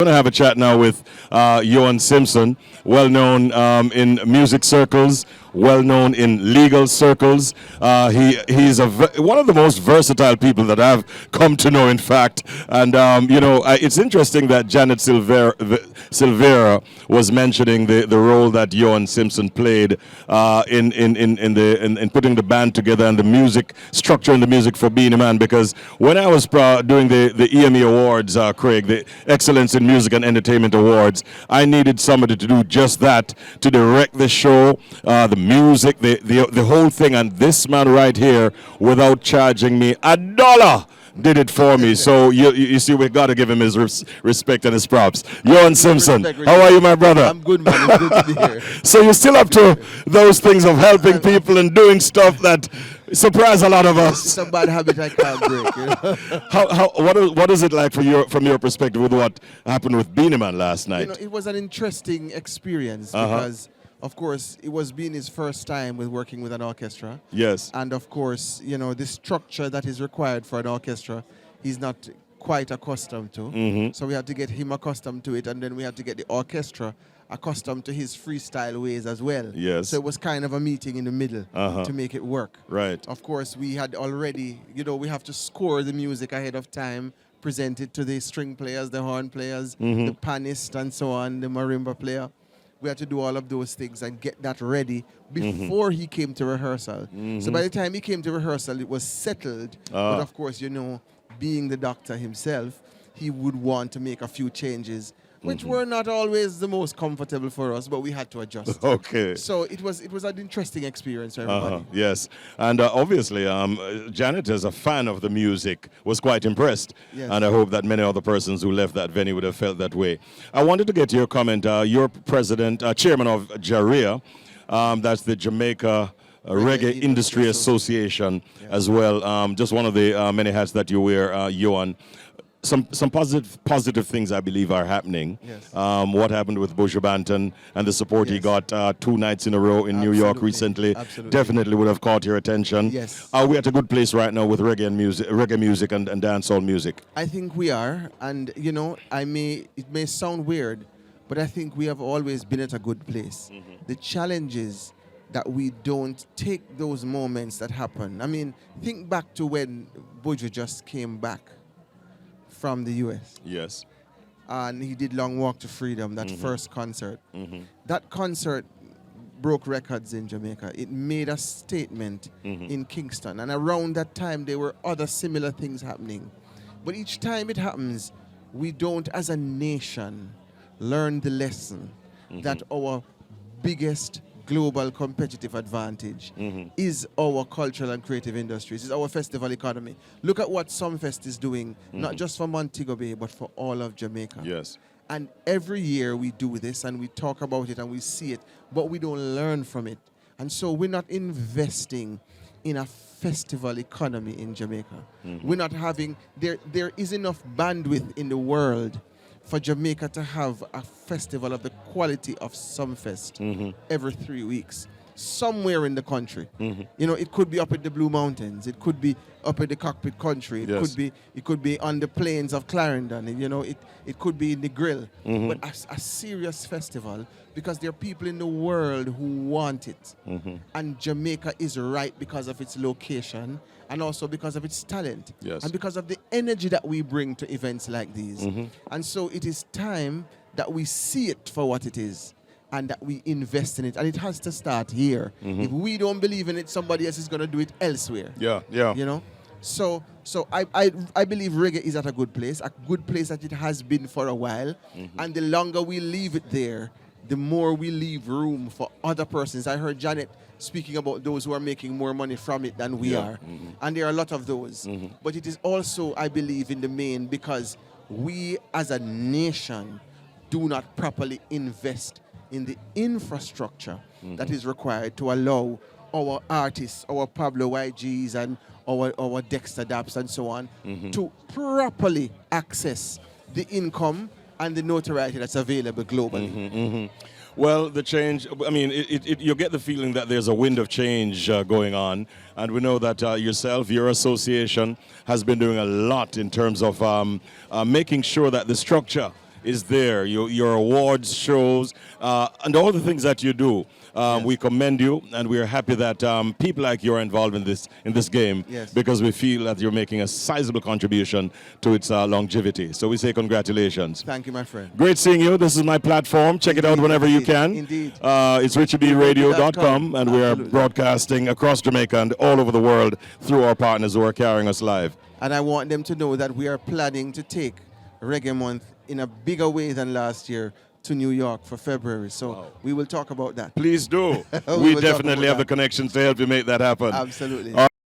We're going to have a chat now with Yohan Simpson, well known in music circles, well known in legal circles. He's one of the most versatile people that I've come to know, in fact. And it's interesting that Janet Silvera was mentioning the role that Yohan Simpson played in putting the band together and the music structure and the music for Being a Man. Because when I was doing the EME Awards, Craig, the Excellence in Music and Entertainment Awards, I needed somebody to do just that, to direct the show, the music, the whole thing. And this man right here, without charging me $1, did it for me. So you see, we got to give him his respect and his props. Yohan Simpson, how are you, my brother? I'm good, man. It's good to be here. So you're still up to those things of helping people and doing stuff that surprise a lot of us. It's a bad habit I can't break. You know? What is it like from your perspective with what happened with Beenie Man last night? You know, it was an interesting experience because, of course, it was being his first time with working with an orchestra. Yes. And of course, you know, the structure that is required for an orchestra, he's not quite accustomed to. So we had to get him accustomed to it, and then we had to get the orchestra accustomed to his freestyle ways as well. Yes. So it was kind of a meeting in the middle to make it work. Right. Of course, we had already, you know, we have to score the music ahead of time, present it to the string players, the horn players, the pianist and so on, the marimba player. We had to do all of those things and get that ready before he came to rehearsal. So by the time he came to rehearsal, it was settled. But of course, you know, being the doctor himself, he would want to make a few changes, which were not always the most comfortable for us, but we had to adjust. Okay. So it was an interesting experience for everybody. Yes. And obviously, Janet, as a fan of the music, was quite impressed. Yes. And I hope that many other persons who left that venue would have felt that way. I wanted to get your comment. You're chairman of JARIA, that's the Jamaica Reggae Industry Association as well. Just one of the many hats that you wear, Yohan. Some positive things, I believe, are happening. Yes. What happened with Buju Banton and the support he got 2 nights in a row in New York recently definitely would have caught your attention. Yes. Are we at a good place right now with reggae music and dancehall music? I think we are, and you know, it may sound weird, but I think we have always been at a good place. The challenge is that we don't take those moments that happen. I mean, think back to when Buju just came back from the US. Yes. And he did Long Walk to Freedom, that first concert. That concert broke records in Jamaica. It made a statement in Kingston. And around that time, there were other similar things happening. But each time it happens, we don't, as a nation, learn the lesson that our biggest global competitive advantage is our cultural and creative industries, is our festival economy. Look at what Sumfest is doing, not just for Montego Bay, but for all of Jamaica. Yes. And every year we do this and we talk about it and we see it, but we don't learn from it. And so we're not investing in a festival economy in Jamaica. We're not having, there is enough bandwidth in the world for Jamaica to have a festival of the quality of Sumfest every 3 weeks, somewhere in the country. You know, it could be up in the Blue Mountains, it could be up in the Cockpit Country, it could be on the plains of Clarendon, you know, it could be in the Grill. But a serious festival, because there are people in the world who want it. And Jamaica is right because of its location and also because of its talent. Yes. And because of the energy that we bring to events like these. And so it is time that we see it for what it is and that we invest in it. And it has to start here. If we don't believe in it, somebody else is going to do it elsewhere. Yeah, yeah. You know? So I believe reggae is at a good place that it has been for a while. And the longer we leave it there, the more we leave room for other persons. I heard Janet speaking about those who are making more money from it than we are. And there are a lot of those. But it is also, I believe, in the main because we as a nation do not properly invest in the infrastructure that is required to allow our artists, our Pablo YGs and our Dexter Daps and so on to properly access the income and the notoriety that's available globally. Well, the change, I mean, you get the feeling that there's a wind of change going on. And we know that yourself, your association, has been doing a lot in terms of making sure that the structure is there. Your awards shows and all the things that you do. We commend you, and we are happy that people like you are involved in this game because we feel that you're making a sizable contribution to its longevity. So we say congratulations. Thank you, my friend. Great seeing you. This is my platform. Check it out whenever you can. Indeed. It's RichieBRadio.com, and we are broadcasting across Jamaica and all over the world through our partners who are carrying us live. And I want them to know that we are planning to take Reggae Month in a bigger way than last year to New York for February. So we will talk about that. Please do. We definitely have the connections to help you make that happen. Absolutely.